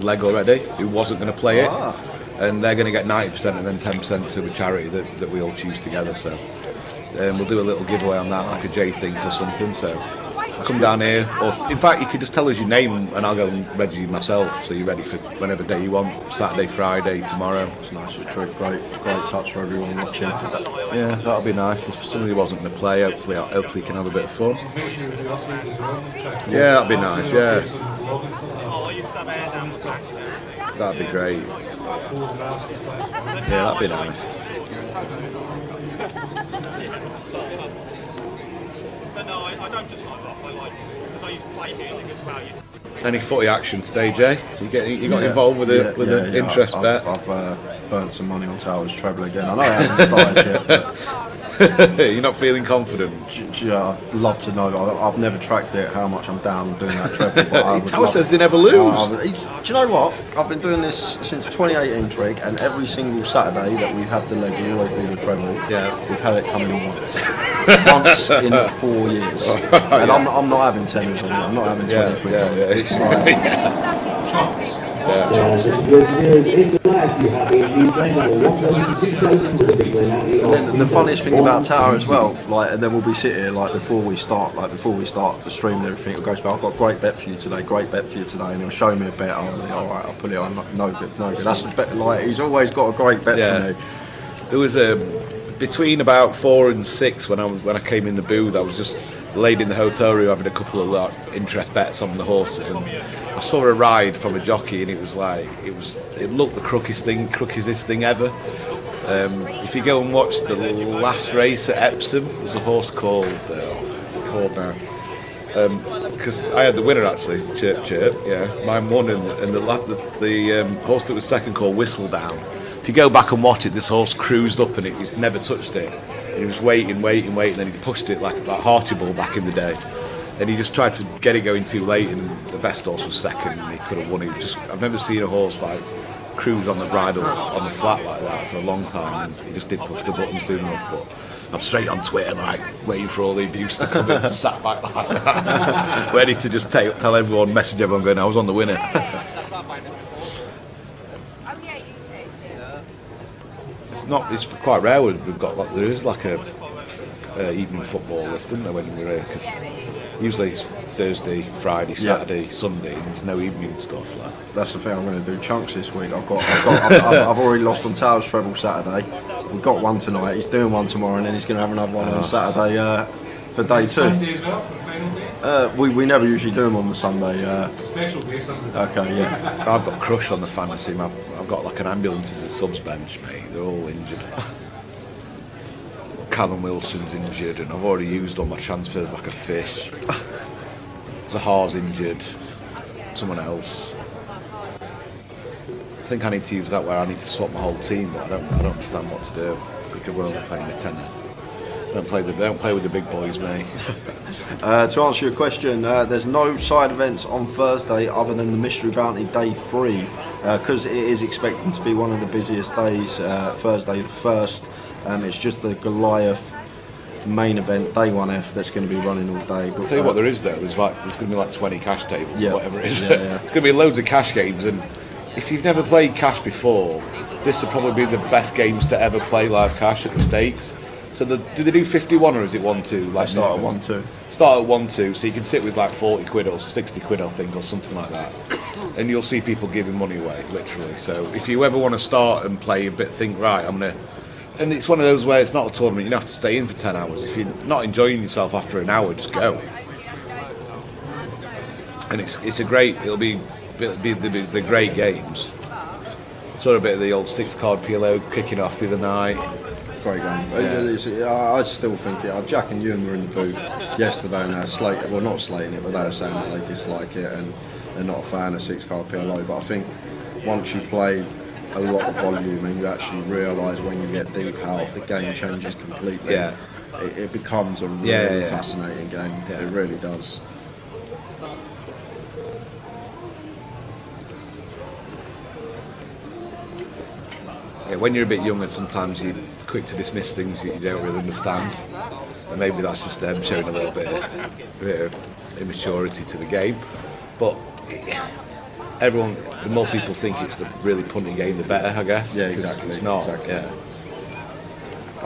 leg already who wasn't going to play it, and they're going to get 90% and then 10% to a charity that we all choose together. So we'll do a little giveaway on that, like a J things or something. So come down here, or in fact you could just tell us your name and I'll go and register you myself, so you're ready for whenever day you want, Saturday, Friday, tomorrow. It's a nice treat, great touch for everyone watching. Yeah, that'll be nice. If somebody wasn't going to play, hopefully you can have a bit of fun. Yeah, that'd be nice, yeah. That'd be great. Yeah, that'd be nice. Any footy action today, Jay? You got involved with an interest bet? I've burnt some money on Towers treble again. I know it hasn't started yet, but you're not feeling confident? Yeah, I'd love to know. I've never tracked it, how much I'm down doing that treble. But Tower says they never lose. Do you know what? I've been doing this since 2018, Trig, and every single Saturday that we have the leg, we always do the treble. Yeah, we've had it coming in once in 4 years, and I'm not having tennis on it. I'm not having 20 quid on it. It's like, and the funniest thing about Tower as well, like, and then we'll be sitting here like before we start the stream and everything. It goes, "Well, I've got a great bet for you today, and he'll show me a bet. I'll be all right, I'll put it on. No good. That's a bet. Like, he's always got a great bet for me. There was between about 4 and 6 when I came in the booth, I was just laid in the hotel room having a couple of interest bets on the horses, and I saw a ride from a jockey, and it looked the crookedest thing ever. If you go and watch the last race at Epsom, there's a horse called what's it called now? Because I had the winner actually, Chirp, yeah, mine won, and the horse that was second called Whistle Down. If you go back and watch it, this horse cruised up and he's never touched it. And he was waiting, and then he pushed it like Hartlepool back in the day. And he just tried to get it going too late, and the best horse was second, and he could have won. I've never seen a horse like cruise on the bridle on the flat like that for a long time, and he just did push the button soon enough. But I'm straight on Twitter, like waiting for all the abuse to come in, sat back like that, ready to just tell everyone, message everyone, going, I was on the winner. It's quite rare. We've got there is like a evening football list, isn't there, when we're here? Because usually it's Thursday, Friday, Saturday, Sunday, and there's no evening stuff. Like. That's the thing. I'm going to do chunks this week. I've already lost on Towers treble Saturday. We've got one tonight. He's doing one tomorrow, and then he's going to have another one on Saturday for day 2. Sunday as well for final day? We never usually do them on the Sunday. Special day Sunday. Okay, yeah. I've got crushed on the fantasy. I've got like an ambulance as a subs bench, mate. They're all injured. Callum Wilson's injured, and I've already used all my transfers like a fish. Zahar's injured. Someone else. I think I need to use that where I need to swap my whole team, but I don't understand what to do. Because we're only playing a tenner. Don't play with the big boys, mate. To answer your question, there's no side events on Thursday other than the Mystery Bounty Day 3, because it is expecting to be one of the busiest days, Thursday the 1st. It's just the Goliath main event, Day 1F, that's going to be running all day. But, I'll tell you what there is though, there's going to be like 20 cash tables, whatever it is. Yeah. There's going to be loads of cash games, and if you've never played cash before, this will probably be the best games to ever play live cash at the stakes. So do they do 51 or is it 1-2? Like start at 1-2. Start at 1-2, so you can sit with like 40 quid or 60 quid, I think, or something like that. And you'll see people giving money away, literally. So if you ever want to start and play a bit, think, right, I'm going to... And it's one of those where it's not a tournament, you don't have to stay in for 10 hours. If you're not enjoying yourself after an hour, just go. And it's a great, it'll be the great games. Sort of a bit of the old 6-card PLO kicking off the other night. Great game. I still think it. Jack and Ewan were in the booth yesterday and not slating it, but they were saying that they dislike it and they're not a fan of 6-card PLO. But I think once you play a lot of volume and you actually realise when you get deep how the game changes completely. Yeah. It becomes a really fascinating game. Yeah. It really does. Yeah, when you're a bit younger, sometimes you're quick to dismiss things that you don't really understand, and maybe that's just them showing a little bit of immaturity to the game. But everyone, the more people think it's the really punting game, the better, I guess. Yeah, 'cause exactly. It's not. Exactly. Yeah.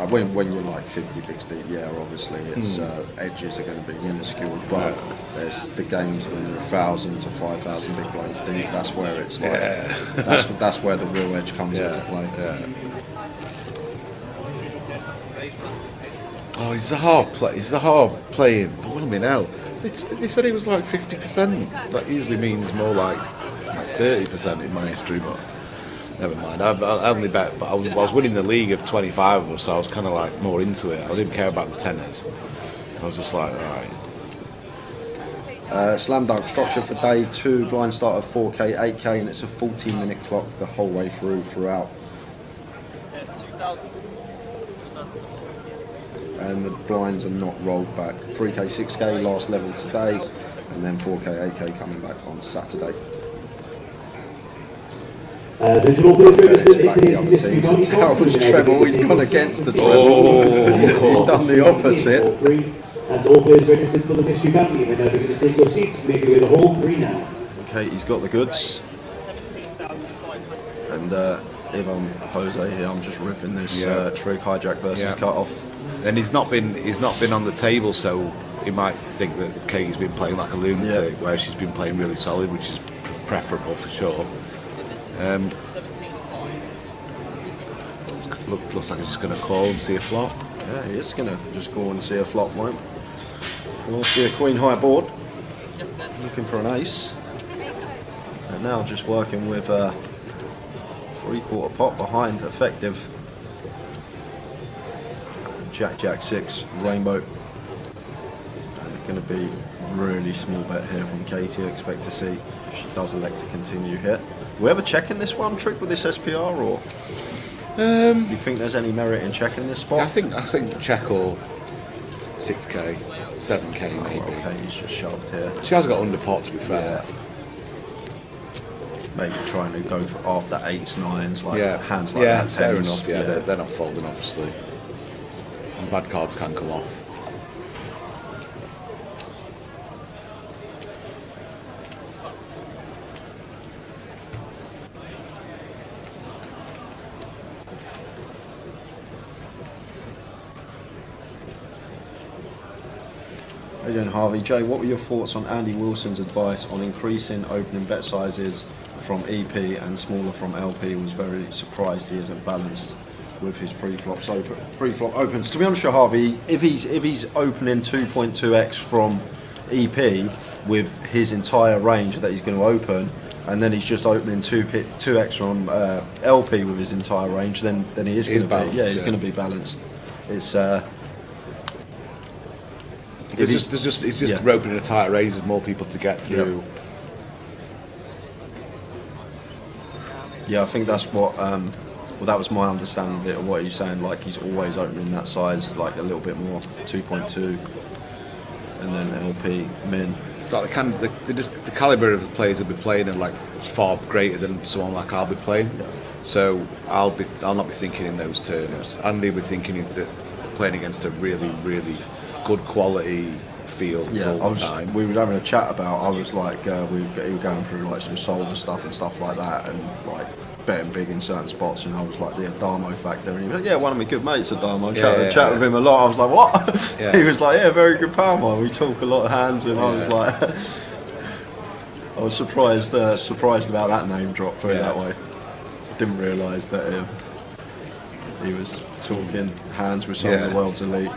When you're like 50 bigs deep, obviously it's edges are going to be minuscule, but there's the games when you're 1,000 to 5,000 big blinds deep. That's where it's like that's where the real edge comes into play. Yeah. Oh, he's a hard play. He's a hard playing. Blimey now. They said he was like 50%. That usually means more like 30% in my history, but. Never mind. I only bet, but I was winning the league of 25 of us, so I was kind of like more into it. I didn't care about the tenors. I was just like, right. Slam dunk structure for day 2. Blind start of 4K, 8K, and it's a 14-minute clock the whole way throughout. And the blinds are not rolled back. 3K, 6K last level today, and then 4K, 8K coming back on Saturday. Visual please registered Back the other team. So Daryl's treble, he's gone against the treble. He's done the opposite. That's all players registered for the mystery bounty. We're now going to take your seats, maybe with a whole 3 now. Okay, he's got the goods. And if I'm Jose here, I'm just ripping this trig hijack versus cut off. And he's not been on the table, so he might think that Katie's been playing like a lunatic, where she's been playing really solid, which is preferable for sure. Looks like he's just going to call and see a flop. Yeah, he is going to just go and see a flop, won't he? We'll see a queen high board. Looking for an ace. And now just working with a 3/4 pot behind effective. Jack 6 rainbow. And going to be really small bet here from Katie. I expect to see if she does elect to continue here. Will we ever check in this one trick with this SPR, or do you think there's any merit in checking this spot? I think check or 6K, 7K maybe. Okay, he's just shoved here. She has got under pot, to be fair. Maybe trying to go for after 8s, 9s, like hands like yeah, that. fair 10s. enough. Yeah, they're not folding, obviously. And bad cards can come off. How you doing, Harvey? Jay, what were your thoughts on Andy Wilson's advice on increasing opening bet sizes from EP and smaller from LP? Was very surprised he isn't balanced with his pre-flop opens. To be honest, Harvey, if he's opening 2.2x from EP with his entire range that he's going to open, and then he's just opening 2x from LP with his entire range, then he is going to be going to be balanced. It's It's just roping in a tighter range. There's more people to get through. Yeah, I think that's what. Well, that was my understanding of it. Of what he's saying, like he's always opening that size, like a little bit more, 2.2, and then LP min. Like the caliber of the players will be playing are like far greater than someone like I'll be playing. Yeah. So I'll not be thinking in those terms. Andy will be thinking that playing against a really, really good quality field all the time. We were having a chat about. I was like, we were going through like some solver stuff and stuff like that, and like betting big in certain spots. And I was like the Adamo factor, and he was like, yeah, one of my good mates Adamo. Chat with him a lot. I was like, what? Yeah. He was like, yeah, very good power man. We talk a lot of hands, and I was like, I was surprised about that name drop. Put it that way. Didn't realise that he was talking hands with some of the world's elite.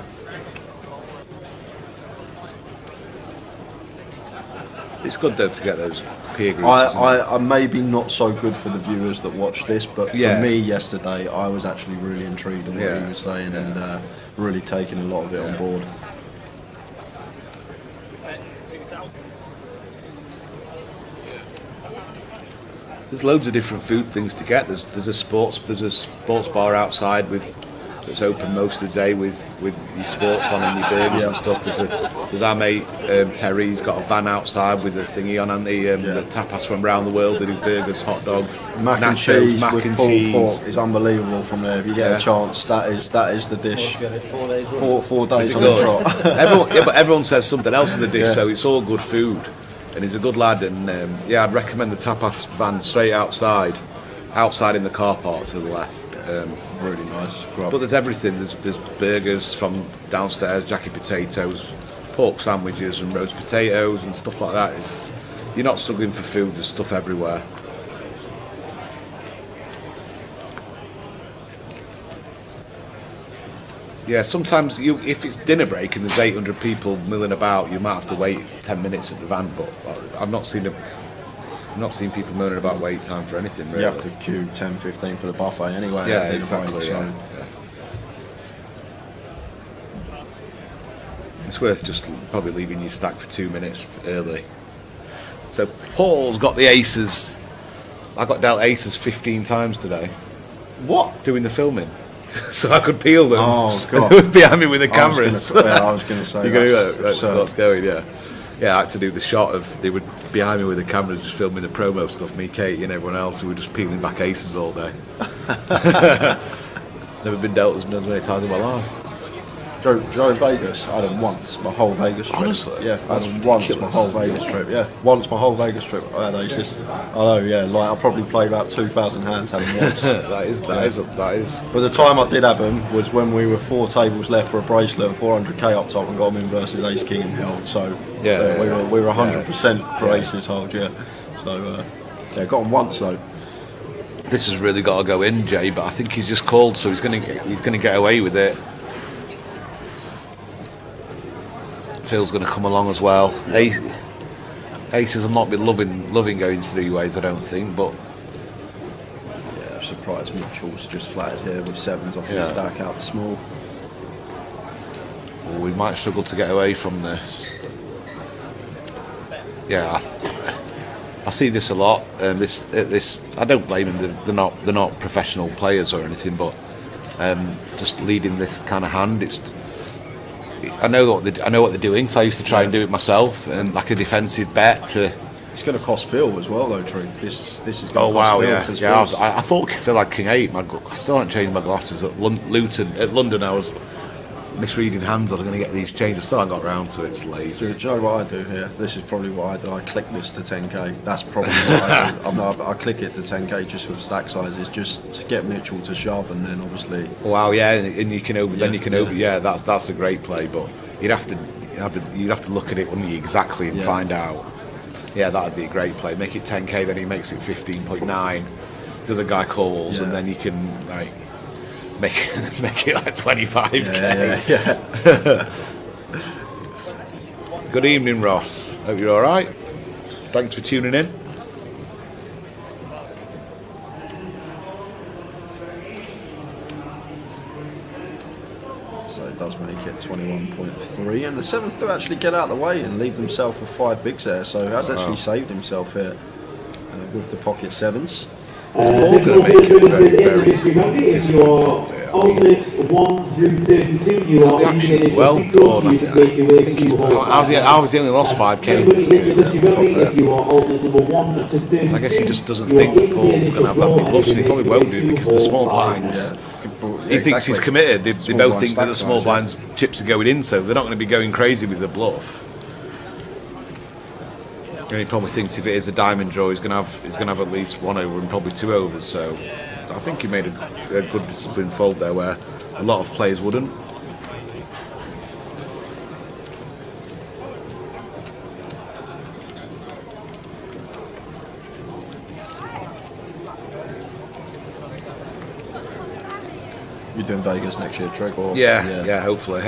It's good though to get those peer groups. I'm maybe not so good for the viewers that watch this, but for me yesterday, I was actually really intrigued in what he was saying and really taking a lot of it on board. There's loads of different food things to get. There's a sports bar outside that's open most of the day with your sports on and your burgers and stuff. There's our mate Terry's got a van outside with the thingy on and the tapas from around the world. They do burgers, hot dogs, mac nachos, and cheese mac with and pulled cheese. pork is unbelievable from there. If you get a chance, that is the dish. 4 days on the trot. Everyone says something else is the dish, so it's all good food. and he's a good lad. And yeah, I'd recommend the tapas van straight outside in the car park to the left. Really nice grub. But there's everything. There's burgers from downstairs, jacket potatoes, pork sandwiches, and roast potatoes and stuff like that. You're not struggling for food. There's stuff everywhere. Yeah, sometimes if it's dinner break and there's 800 people milling about, you might have to wait 10 minutes at the van. But I've not seen people moaning about wait time for anything. Really. You have to queue 10-15 for the buffet anyway. Yeah, exactly. Yeah. It's worth just probably leaving your stack for 2 minutes early. So Paul's got the aces. I got dealt aces 15 times today. What? Doing the filming. So I could peel them. Oh, God. They would behind me with the cameras. I was going to say that's what's going, yeah. Yeah, I had to do the shot of, they were behind me with the cameras just filming the promo stuff, me, Katie and everyone else, who were just peeling back aces all day. Never been dealt as many times in my life. Joe Vegas, I had him once, my whole Vegas trip. Honestly? Yeah, I had him once my whole Vegas trip, yeah. Once my whole Vegas trip, I had aces. I know, yeah, like I probably played about 2,000 hands, had him once. that is. But the time I did have him was when we were 4 tables left for a bracelet and 400k up top and got him in versus ace king and held, so we were 100% for aces hold, yeah. So, yeah, got him once though. This has really got to go in, Jay, but I think he's just called, so he's gonna get away with it. Phil's going to come along as well. Aces will not be loving going 3 ways, I don't think, but yeah, I'm surprised Mitchell's just flatted here with 7s off his stack out small. Well, we might struggle to get away from this. Yeah, I see this a lot. This I don't blame them. They're not professional players or anything, but just leading this kind of hand, I know what they're doing, so I used to try and do it myself, and like a defensive bet to. It's going to cost Phil as well, though, Tree. This is going to cost Phil. Yeah. I thought Phil had King 8. I still haven't changed my glasses at London. I was misreading hands. I was going to get these changed. I still haven't got round to it. It's lazy. Do you know what I do here? This is probably what I do. I click this to 10k. That's probably what I do. I click it to 10k just with stack sizes, just to get Mitchell to shove, and then obviously. Wow, yeah, and you can over. Then you can over. Yeah, that's a great play, but you'd have to look at it, wouldn't you, exactly, and find out. Yeah, that would be a great play. Make it 10k, then he makes it 15.9. The other guy calls, and then you can like. Make it like 25k. Yeah. Good evening, Ross. Hope you're all right. Thanks for tuning in. So it does make it 21.3, and the 7s do actually get out of the way and leave themselves with 5 bigs there. So he has actually saved himself here with the pocket 7s. If you are alternate 1 through 32, you are eliminated well done. I was the only lost 5k in this game. I guess he just doesn't think that Paul's going to have that many bluffs, and he probably won't do because the small blinds. He thinks he's committed. They both think that the small blinds chips are going in, so they're not going to be going crazy with the bluff. He probably thinks if it is a diamond draw, he's going to have at least 1 over and probably 2 overs. So I think he made a good disciplined fold there, where a lot of players wouldn't. You're doing Vegas next year, Trig? Or yeah. Hopefully.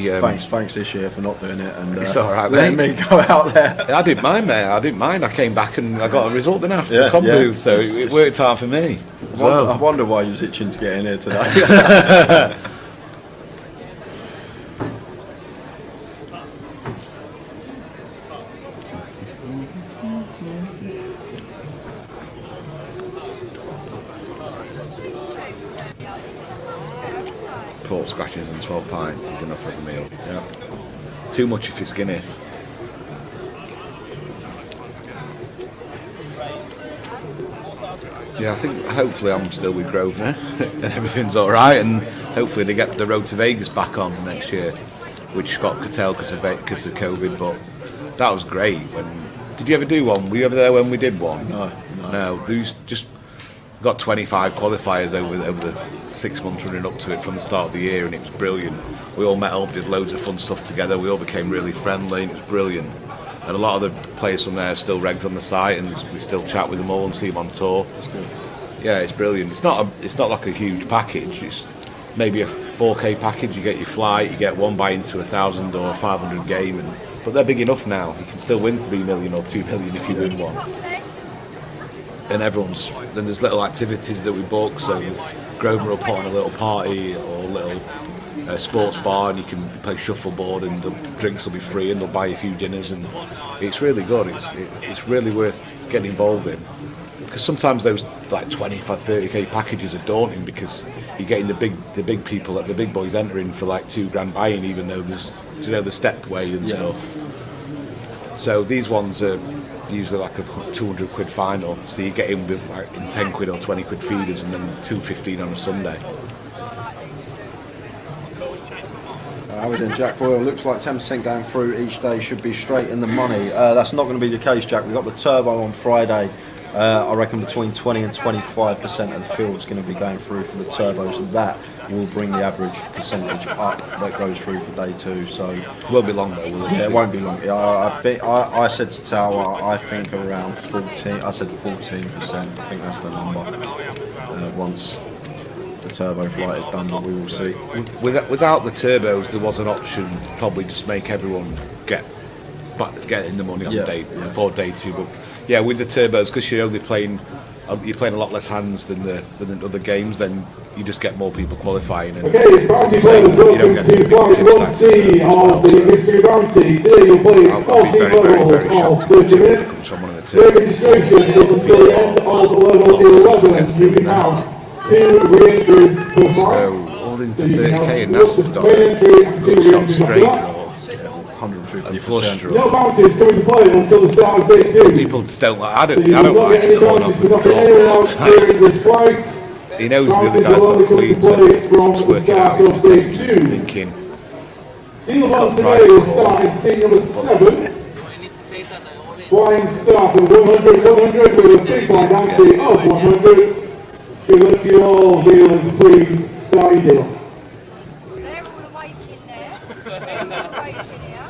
Thanks this year for not doing it, and it's all right, letting me go out there. I didn't mind, mate. I came back and I got a result then after the comp move, so it worked out for me. I wonder why you was itching to get in here today. Pork scratchings and 12 pints is enough for a meal. Yeah. Too much if it's Guinness. Yeah, I think hopefully I'm still with Grosvenor and everything's all right, and hopefully they get the road to Vegas back on next year, which got curtailed because of COVID. But that was great when Did you ever do one? Were you ever there when we did one? No. These just got 25 qualifiers over the 6 months running up to it from the start of the year, and it was brilliant. We all met up, did loads of fun stuff together. We all became really friendly, and it was brilliant. And a lot of the players from there are still regged on the site, and we still chat with them all and see them on tour. That's good. Yeah, it's brilliant. It's not like a huge package. It's maybe a 4K package. You get your flight, you get 1 buy into 1,000 or 500 game, but they're big enough now. You can still win 3 million or 2 million if you win one. And then there's little activities that we book. So Grover will put on a little party or a little sports bar, and you can play shuffleboard, and the drinks will be free, and they'll buy you a few dinners, and it's really good. It's really worth getting involved in. Because sometimes those like 25, 30k packages are daunting, because you're getting the big people, the big boys entering for like $2,000 buy-in, even though there's the step way and stuff. So these ones are usually like a 200 quid final, so you get in with like in 10 quid or 20 quid feeders, and then 215 on a Sunday. How are we doing, Jack? Well, looks like 10% going through each day should be straight in the money. That's not going to be the case, Jack. We've got the turbo on Friday. I reckon between 20 and 25% of the field's going to be going through for the turbos, and that will bring the average percentage up that goes through for day 2. So it won't be long though, will it? Yeah, it won't be long. I said to Tower, I think around 14. I said 14%. I think that's the number. Once the turbo flight is done, but we will see. Without the turbos, there was an option to probably just make everyone get in the money on the day before day 2. But yeah, with the turbos, because you're playing a lot less hands than the other games, then you just get more people qualifying. And okay, bounty players, welcome to Flight 1C of the Mystery Bounty. Today you'll play 14 levels of 30 minutes. The registration is until the end of level 11. You can have 2 re-entries per flight. All into 30k, and that's just got entry and 2 re-entries after that. 150%. No bounties coming to play until the start of day 2. People don't like. I don't So you will not like get any calling bounties off for knocking anyone out during this flight. He knows the other Bounties guy's will only got come to queens, play so from he's the working start out of his day percentage, 2. thinking. Deal one today will start in seat number 7. Flying start of 100 with a big blind ante of 100. We let you all dealers please start your deal. They're all awake in there. They're all awake in here.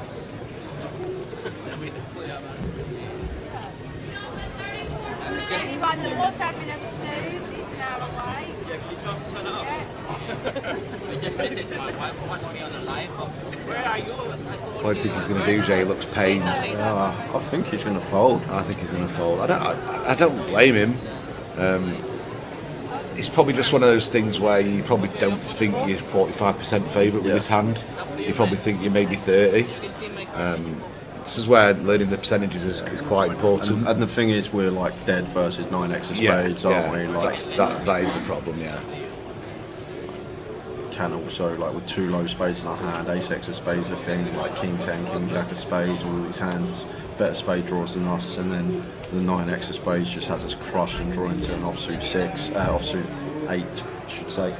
Anyone that was having a snooze is now awake. I just messaged my wife, watch me on the live. Where are you? What do you think he's going to do, Jay? He looks pained. I think he's going to fold. I think he's going to fold. I don't blame him. It's probably just one of those things where you probably don't think you're 45% favourite with his hand. You probably think you're maybe 30. This is where learning the percentages is quite important. And the thing is, we're like dead versus 9x of spades, aren't we? Like, that is the problem, yeah. Can also, like with 2 low spades in our hand, ace-x of spades a thing, like king 10, king jack of spades, all these hands, better spade draws than us, and then the 9x of spades just has us crushed and drawn into an offsuit 8, I should say.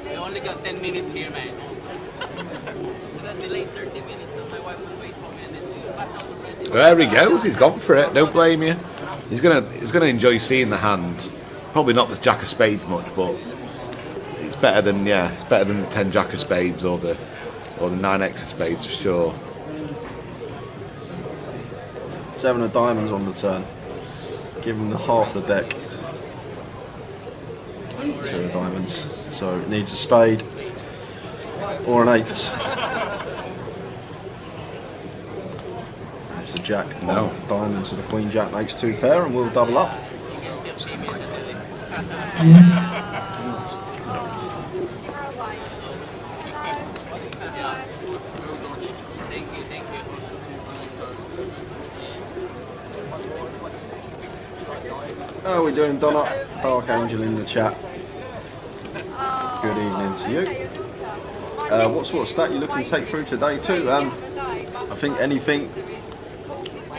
I only got 10 minutes here, man. That delayed 30 minutes, so my wife will wait for me and then we'll pass out already. There he goes. He's gone for it. Don't blame you. He's gonna enjoy seeing the hand. Probably not the jack of spades much, but it's better than the 10 jack of spades or the 9x of spades for sure. 7 of diamonds on the turn. Give him the half the deck. 2 of diamonds. So it needs a spade or an 8. It's a jack. No. Diamonds to the queen jack makes 2 pair, and we'll double up. How are we doing, Donna? Dark Angel in the chat. Good evening to you. What sort of stat you looking to take through today too? I think anything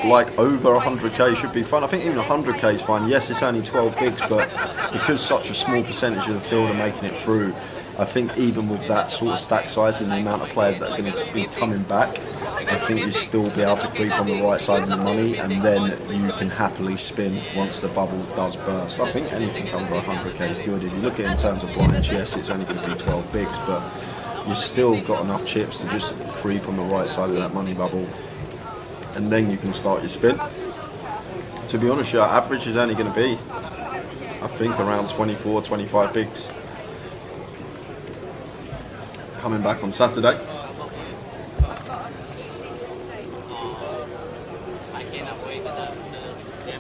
like over 100k should be fun. I think even 100k is fine. Yes, it's only 12 bigs, but because such a small percentage of the field are making it through, I think even with that sort of stack size and the amount of players that are going to be coming back, I think you still be able to creep on the right side of the money, and then you can happily spin once the bubble does burst. I think anything under 100k is good. If you look at it in terms of blinds, yes, it's only going to be 12 bigs, but you've still got enough chips to just creep on the right side of that money bubble, and then you can start your spin. To be honest, your average is only going to be, I think, around 24, 25 bigs. Coming back on Saturday.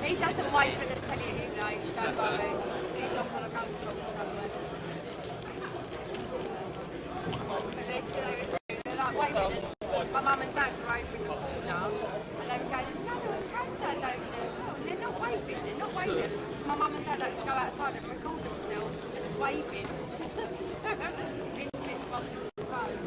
He doesn't wait for the telly at his age, don't worry. He's off on a golf course somewhere. But they're like waving at my mum and dad were over in the corner, and they were going, "No, Granddad over there as well." And they're not waving, So my mum and dad had to go outside and record themselves just waving to spin bits whilst it's the phone.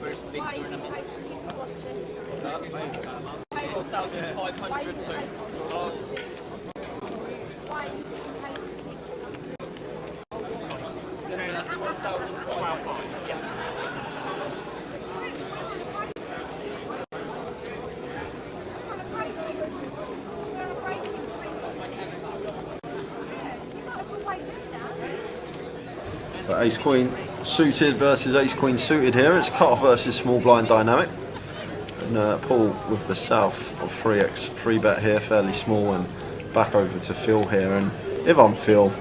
First big tournament. 12,500 plus. But Ace Queen suited versus Ace Queen suited here. It's cut-off versus small blind dynamic. And Paul with the south of 3x, 3-bet here, fairly small, and back over to Phil here. And if I'm Phil,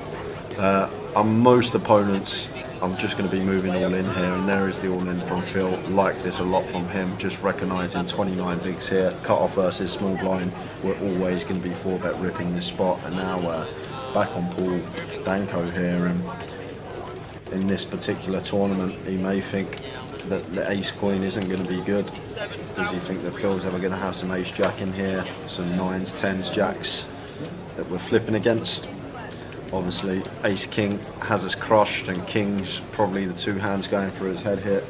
I'm most opponents, I'm just going to be moving all in here, and there is the all in from Phil. Like this a lot from him, just recognising 29 bigs here. Cut-off versus small blind, we're always going to be 4-bet ripping this spot. And now back on Paul Danko here, and in this particular tournament, he may think that the ace queen isn't going to be good. Does he think that Phil's ever going to have some ace jack in here, some 9s, 10s, jacks that we're flipping against? Obviously, ace king has us crushed, and king's probably the 2 hands going through his head here.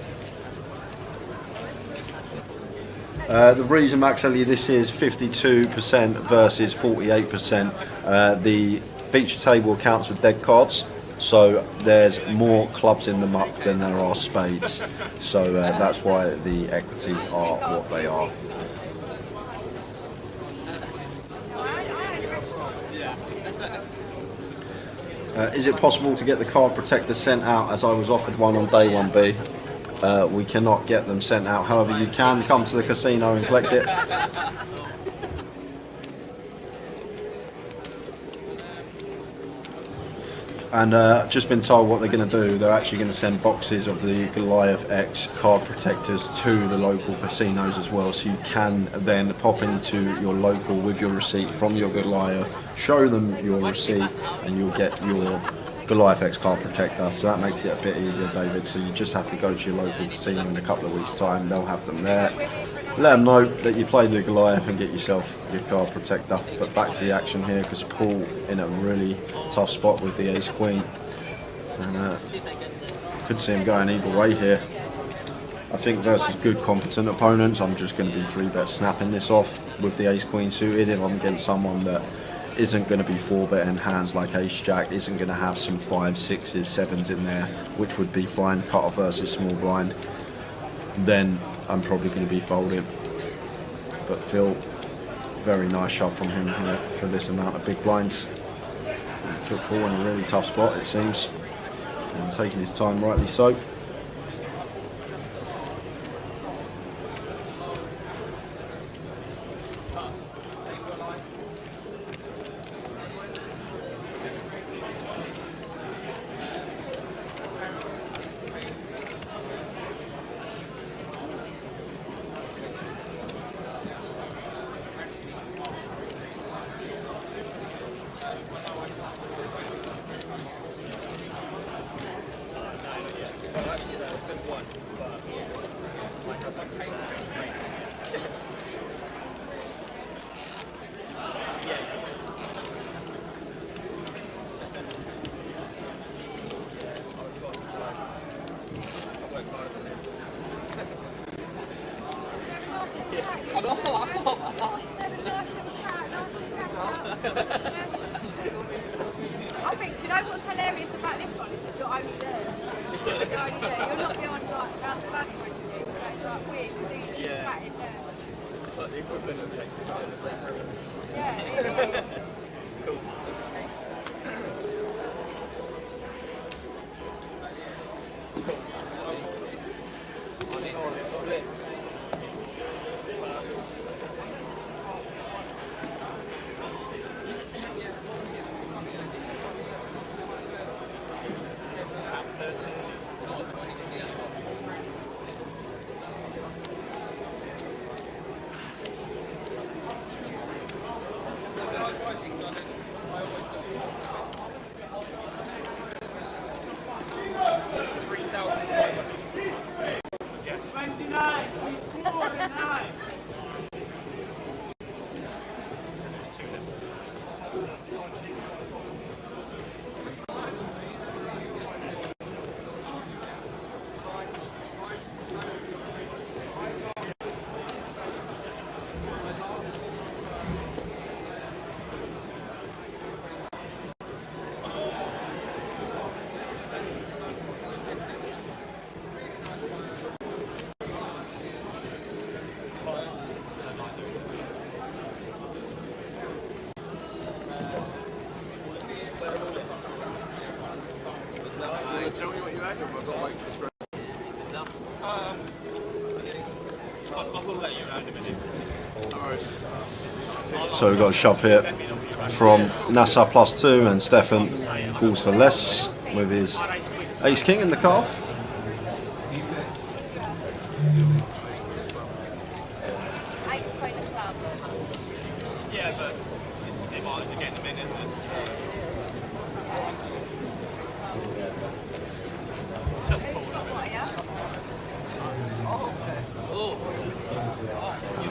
The reason, Max Ellie, this is 52% versus 48%. The feature table counts with dead cards. So there's more clubs in the muck than there are spades. So that's why the equities are what they are. Is it possible to get the card protector sent out, as I was offered one on day 1B? We cannot get them sent out. However, you can come to the casino and collect it. And just been told what they're going to do. They're actually going to send boxes of the Goliath X card protectors to the local casinos as well, so you can then pop into your local with your receipt from your Goliath, show them your receipt, and you'll get your Goliath X card protector. So that makes it a bit easier, David. So you just have to go to your local casino in a couple of weeks' time. They'll have them there. Let them know that you played the Goliath and get yourself your card protector. But back to the action here, because Paul in a really tough spot with the ace queen, and could see him going either way here. I think versus good competent opponents, I'm just going to be 3-bet snapping this off with the ace queen suited. If I'm against someone that isn't going to be 4-betting hands like ace jack, isn't going to have some 5s, 6s, 7s in there, which would be fine, cut off versus small blind, then I'm probably going to be folding. But Phil, very nice shot from him here for this amount of big blinds. Put Paul in a really tough spot, it seems, and taking his time, rightly so. equivalent of places in the same room. Yeah, it is. Cool. So we've got a shove here from NASA +2, and Stefan calls for less with his ace king in the calf. Ace queen of clubs. Yeah, but it might as again a minute. Who's got what, yeah?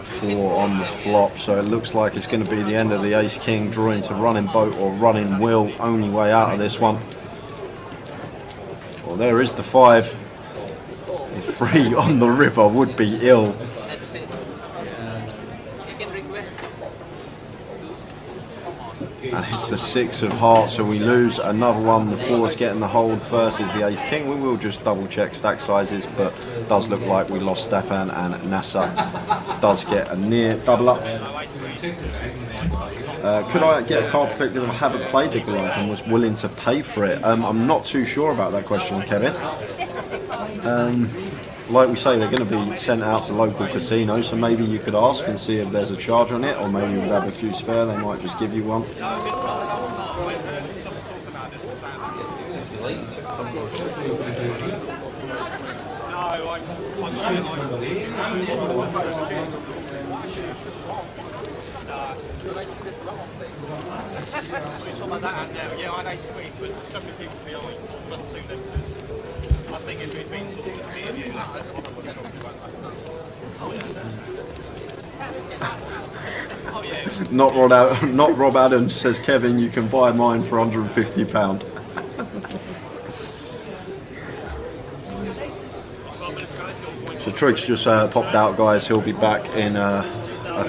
4 on the flop, so it looks like it's going to be the end of the ace king, drawing to running boat or running wheel. Only way out of this one. Well, there is the 5. The 3 on the river would be ill. That's it. You can request. And it's the 6 of hearts, so we lose another one. The 4's getting the hold versus the ace king. We will just double check stack sizes, but it does look like we lost Stefan, and NASA does get a near double up. Could I get a card perspective? I haven't played the Goliath and was willing to pay for it. I'm not too sure about that question, Kevin. Like we say, they're going to be sent out to local casinos, so maybe you could ask and see if there's a charge on it, or maybe you would have a few spare, they might just give you one. Yeah, I ace queen, but so many people behind, plus 2 left. I think if it'd been sort of me and you, that's what I would have talked about. Oh yeah. Not Rob Adams says, Kevin, you can buy mine for £150. So Triggs just popped out, guys. He'll be back in a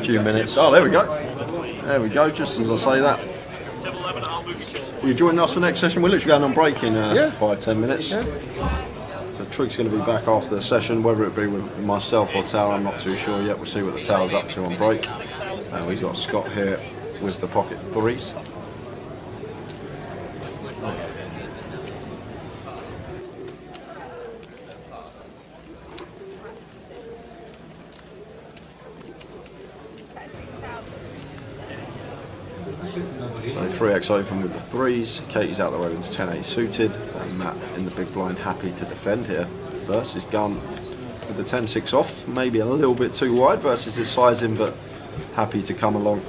few minutes. Oh, there we go. There we go. Just as I say that. Are you joining us for next session? We're literally going on break in 5-10 minutes. Yeah. So Triggs going to be back after the session, whether it be with myself or Tower, I'm not too sure yet. We'll see what the Tower's up to on break. We've got Scott here with the pocket 3s. So 3x open with the 3s, Katie's out the way with 10-8 suited, and Matt in the big blind happy to defend here versus Gun with the 10-6 off, maybe a little bit too wide versus his sizing, but happy to come along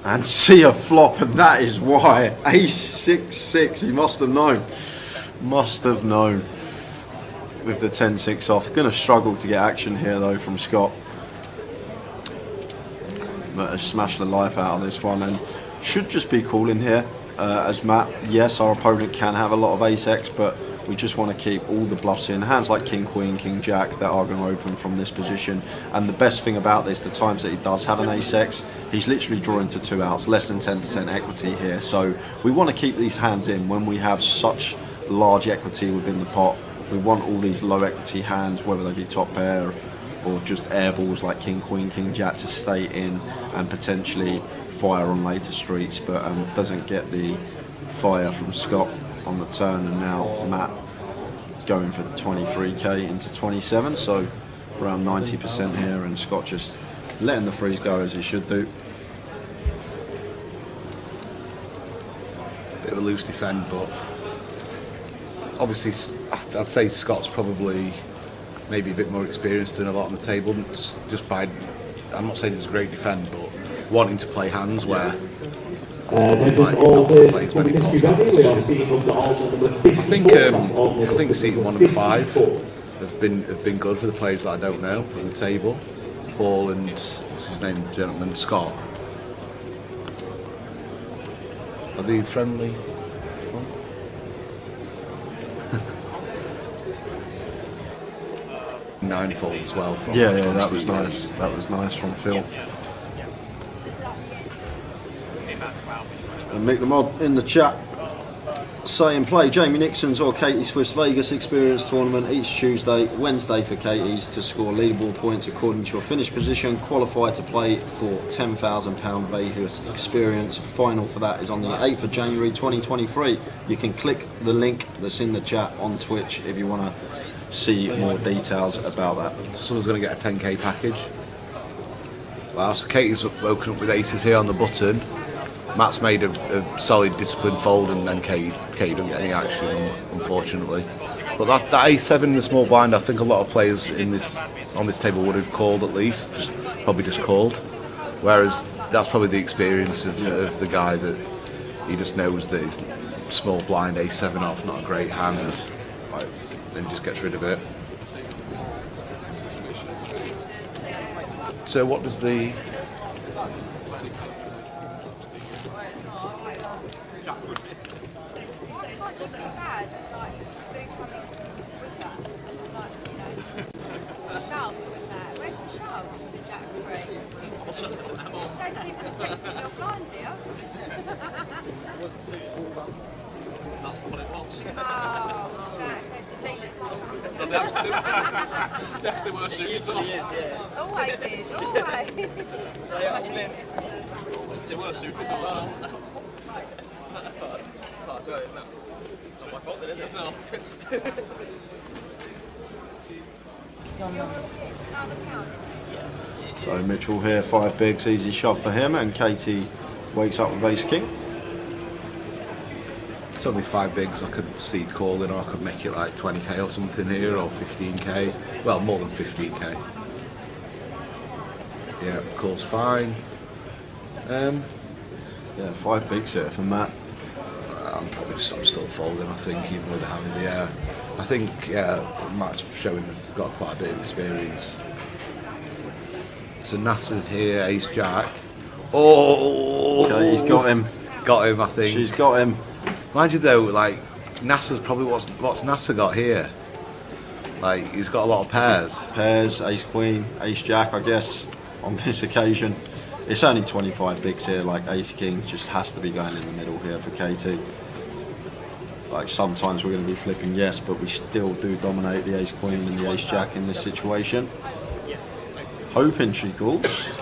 and see a flop, and that is why. Ace 6-6, he must have known with the 10-6 off. Going to struggle to get action here though from Scott, but has smashed the life out of this one and should just be calling here as Matt. Yes, our opponent can have a lot of ace-x, but we just want to keep all the bluffs in. Hands like king, queen, king, jack that are going to open from this position. And the best thing about this, the times that he does have an ace-x, he's literally drawing to 2 outs, less than 10% equity here. So we want to keep these hands in when we have such large equity within the pot. We want all these low equity hands, whether they be top pair or just air balls like King Queen, King Jack to stay in and potentially fire on later streets, but doesn't get the fire from Scott on the turn, and now Matt going for 23k into 27, so around 90% here, and Scott just letting the freeze go as he should do. Bit of a loose defend, but obviously I'd say Scott's probably maybe a bit more experienced than a lot on the table, just by, I'm not saying it's a great defend, but wanting to play hands where I think seating 1 and 5 have been good for the players that I don't know on the table. Paul and what's his name, the gentleman, Scott. Are they friendly? Ninefold as well. Yeah, that was nice. That was nice from Phil. And Mick the Mod in the chat saying play Jamie Nixon's or Katie Swift's Vegas Experience Tournament each Tuesday, Wednesday for Katie's to score leaderboard points according to your finish position. Qualify to play for £10,000 Vegas Experience. Final for that is on the 8th of January 2023. You can click the link that's in the chat on Twitch if you want to see more details about that. Someone's going to get a 10k package. Wow, so Katie's woken up with aces here on the button. Matt's made a solid disciplined fold, and then Katie don't get any action, unfortunately. But that A7 in the small blind, I think a lot of players on this table would have called at least, probably just called. Whereas that's probably the experience of the guy that he just knows that his small blind A7 off, not a great hand, and just gets rid of it. So what does the... That's the worst suit. Always is, always. The worst suit. That's right, no. Not my fault, is it? No. So Mitchell here, 5 bigs, easy shove for him, and Katie wakes up with ace king. It's only 5 bigs. I could see calling, or I could make it like 20k or something here, or 15k. Well, more than 15k. Yeah, calls fine. Yeah, 5 bigs here for Matt. I'm still folding, I think, even with a hand. Yeah, I think Matt's showing that he's got quite a bit of experience. So Nasser's here, ace jack. Oh, okay, he's got him. Got him, I think. She's got him. Mind you though, like Nasser's probably what's Nasser got here. Like he's got a lot of pairs. Pairs, ace queen, ace jack, I guess. On this occasion, it's only 25 bigs here. Like ace king just has to be going in the middle here for Katie. Like sometimes we're going to be flipping yes, but we still do dominate the ace queen and the ace jack in this situation. Hoping she calls.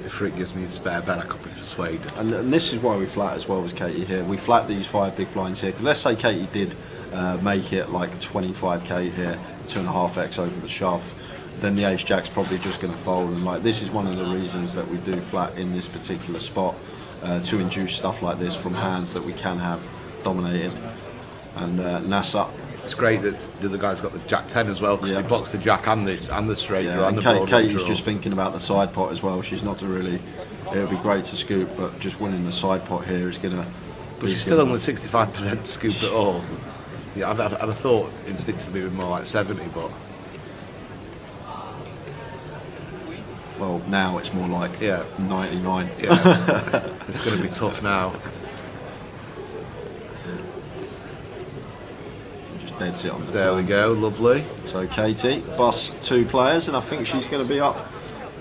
If Rick gives me a spare bet, I could be persuaded. And this is why we flat as well as Katie here. We flat these 5 big blinds here, because let's say Katie did make it like 25k here, 2.5x over the shove, then the ace jack's probably just going to fold. And like this is one of the reasons that we do flat in this particular spot, to induce stuff like this from hands that we can have dominated. And Nasser. It's great that the other guy's got the jack 10 as well, because he blocks the jack and the straight draw and the broad Katie's draw. just thinking about the side pot as well. She's not to really. It would be great to scoop, but just winning the side pot here is going to. But she's still only 65% scoop at all. Yeah, I'd have thought instinctively it would be more like 70, but. Well, now it's more like 99. Yeah, it's going to be tough now. Deads it on the There turn. we go, lovely. So Katie busts 2 players, and I think she's going to be up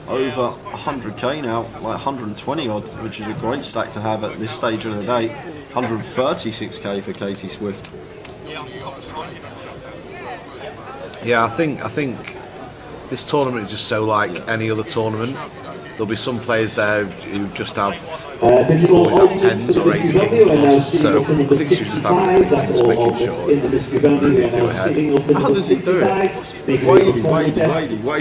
over 100k now, like 120 odd, which is a great stack to have at this stage of the day. 136k for Katie Swift. Yeah, I think this tournament is just so like any other tournament. There'll be some players there who just have always have 10s or 8s king plus, so I think she's just having just making sure moving through ahead. How does he do it?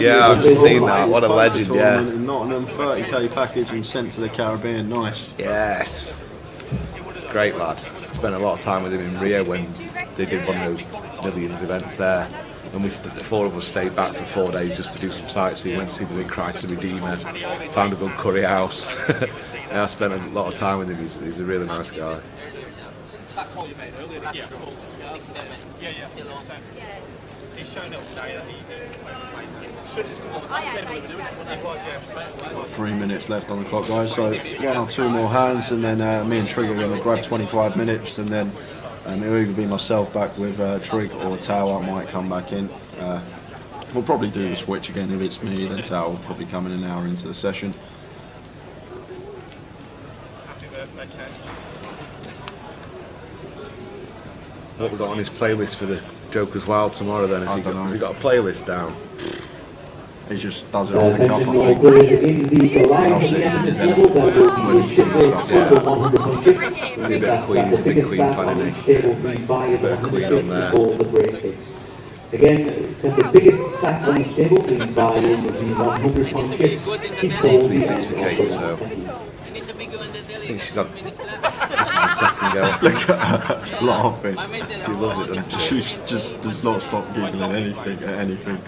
Yeah, I've just seen that. What a legend, yeah. In Nottingham, 30k package and sent to the Caribbean. Nice. Yes. Great lad. Spent a lot of time with him in Rio when they did one of those millions events there. And the 4 of us stayed back for 4 days just to do some sightseeing. Went to see the big Christ the Redeemer. Found a good curry house. Yeah, I spent a lot of time with him. He's a really nice guy. Got 3 minutes left on the clock, guys. So 1 or 2 more hands, and then me and Trig are going to grab 25 minutes, and then it'll either be myself back with Trig or Tao. I might come back in. We'll probably do the switch again. If it's me, then Tao will probably come in an hour into the session. What we got on his playlist for the Joker's Wild tomorrow then? Has he got a playlist down? He just does it off the cuff. Maybe a bit of Queen, he's a big Queen fan, isn't he? A bit of Queen on there. Again, the biggest stack on each table, please buy in the 100-point chips. 3-6 for Kate, so I think she's had, this is the second go. Look at her laughing. She loves it, doesn't she? She just does not stop giggling at anything.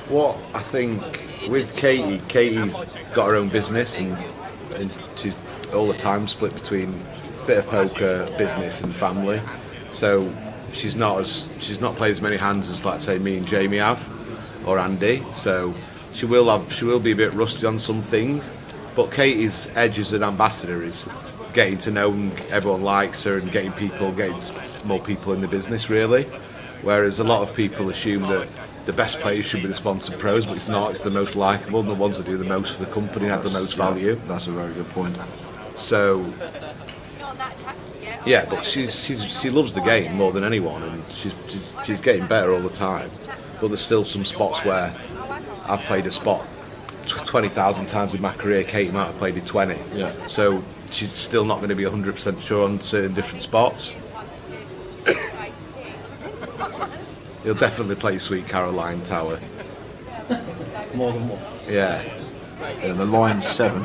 What I think with Katie's got her own business and she's all the time split between a bit of poker, business and family. So she's not played as many hands as, let's say, me and Jamie have, or Andy. So she will be a bit rusty on some things. But Katie's edge as an ambassador is getting to know and everyone likes her and getting more people in the business really. Whereas a lot of people assume that the best players should be the sponsored pros, but it's not. It's the most likeable and the ones that do the most for the company and have the most value. That's a very good point. So yeah, but she loves the game more than anyone, and she's getting better all the time. But there's still some spots where I've played a spot 20,000 times in my career. Katie might have played it 20. Yeah. So she's still not going to be 100% sure on certain different spots. He'll definitely play Sweet Caroline Tower. More than once. Yeah. Yeah, the line's 7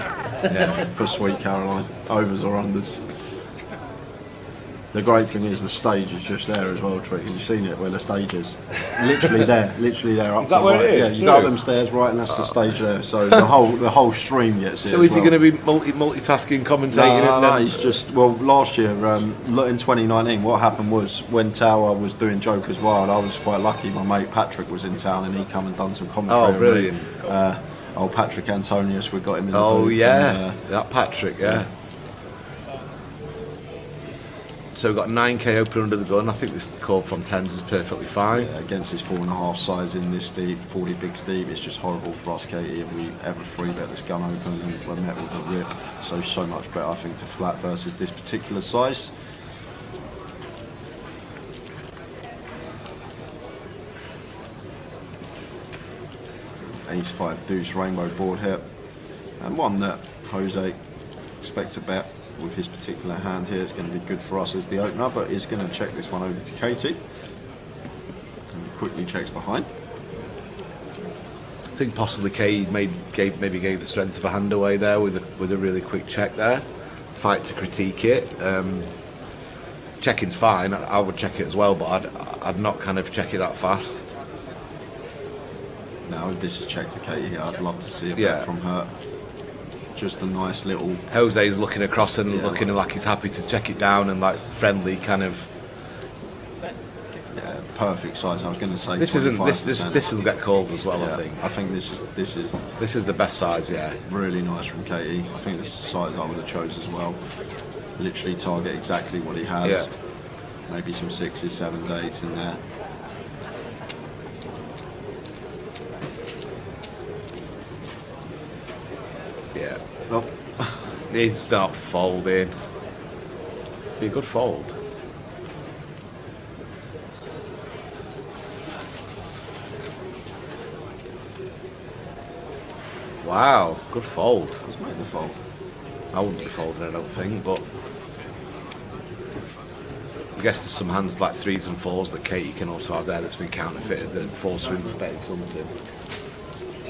for Sweet Caroline. Overs or unders. The great thing is the stage is just there as well, Trick. Have you seen it where the stage is? Literally there. Up is that where right. it is? Yeah, you go up them stairs right, and that's the stage there. So the whole stream gets it. So is he going to be multitasking, commentating? No, he's just, well, last year in 2019, what happened was when Tower was doing Joker's Wild, I was quite lucky. My mate Patrick was in town and he come and done some commentary. Oh, brilliant! Patrick Antonius, we got him in the booth. Oh yeah, and, that Patrick, yeah. So we've got 9k open under the gun. I think this call from 10s is perfectly fine. Yeah, against his 4.5 size in this deep, 40 big steep, it's just horrible for us, Katie. If we ever free bet this gun open and we're met with a rip. So much better, I think, to flat versus this particular size. Ace-5 deuce rainbow board here. And one that Jose expects to bet with his particular hand here. It's going to be good for us as the opener, but he's going to check this one over to Katie and quickly checks behind. I think possibly Katie maybe gave the strength of a hand away there with a really quick check there. Fight to critique it. Checking's fine. I would check it as well, but I'd not kind of check it that fast. Now if this is checked to Katie, I'd love to see a bet from her. Just a nice little. Jose's looking across and looking like he's happy to check it down and like friendly kind of. Yeah, perfect size. I was going to say. This will get called as well. Yeah, I think this is the best size. Yeah, really nice from Katie. I think this is the size I would have chose as well. Literally target exactly what he has. Yeah. Maybe some 6s, 7s, 8s in there. He's not folding. Be a good fold. Wow, good fold. Let's make the fold. I wouldn't be folding, I don't think, but I guess there's some hands like 3s and 4s that Katie can also have there that's been counterfeited that force her into betting something.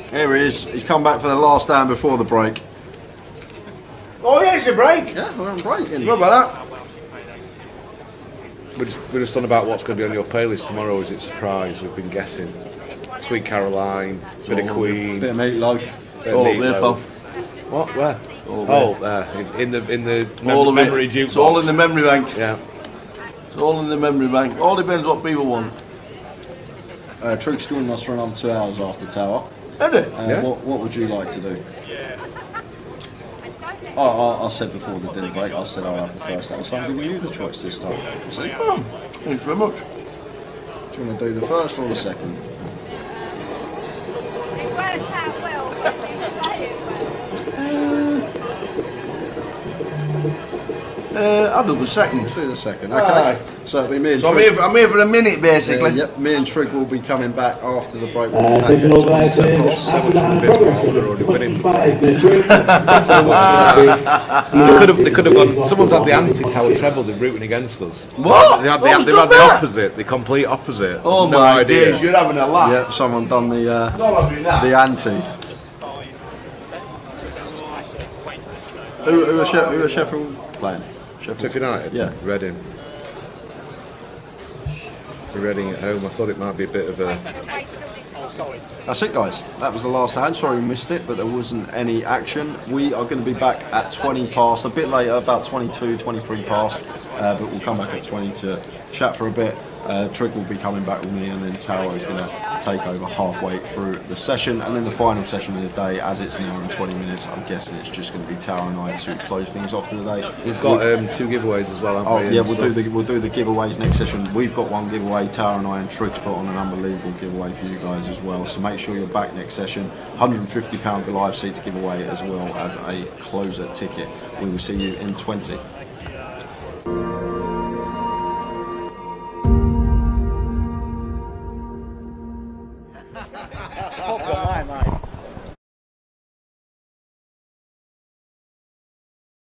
Here he is. He's come back for the last hand before the break. Oh yeah, it's a break. Yeah, we're on break. What about that? We're just on about what's going to be on your playlist tomorrow. Is it surprise? We've been guessing. Sweet Caroline, bit of Queen, bit of meatloaf. All of it. What? Where? There. In the memory jukebox. It's all in the memory bank. Yeah. It's all in the memory bank. All depends what people want. Trig's joining us for another 2 hours after Tower. Is it? What would you like to do? I said before the dinner break, I said I'll have the first hour, so I'm giving you the choice this time. Thanks very much. Do you want to do the first or the second? It worked out well, but we played I'll do the second. Do the second, Aye. okay. So it'll be me and So Trig. I'm here for a minute, basically. Yep, me and Trig will be coming back after the break. Digital version after that progression. They could have gone. Someone's had the anti-Tower treble. They're rooting against us. What? They've had Who's the done that? opposite, the complete opposite. Oh No my idea. days, you're having a laugh. Yep, someone done the anti. Who are Sheffield playing? Sheffield United? Yeah. Reading. Reading at home. I thought it might be a bit of a... That's it, guys. That was the last hand. Sorry we missed it, but there wasn't any action. We are going to be back at 20 past, a bit later, about 22, 23 past, but we'll come back at 20 to chat for a bit. Trig will be coming back with me, and then Tower is going to take over halfway through the session, and then the final session of the day, as it's an hour and 20 minutes, I'm guessing it's just going to be Tower and I to close things off for the day. We've got 2 giveaways as well, haven't we? Yeah, we'll do the giveaways next session. We've got one giveaway, Tower and I and Trig's put on an unbelievable giveaway for you guys as well, so make sure you're back next session. £150 Goliath seat to give away, as well as a closer ticket. We will see you in 20.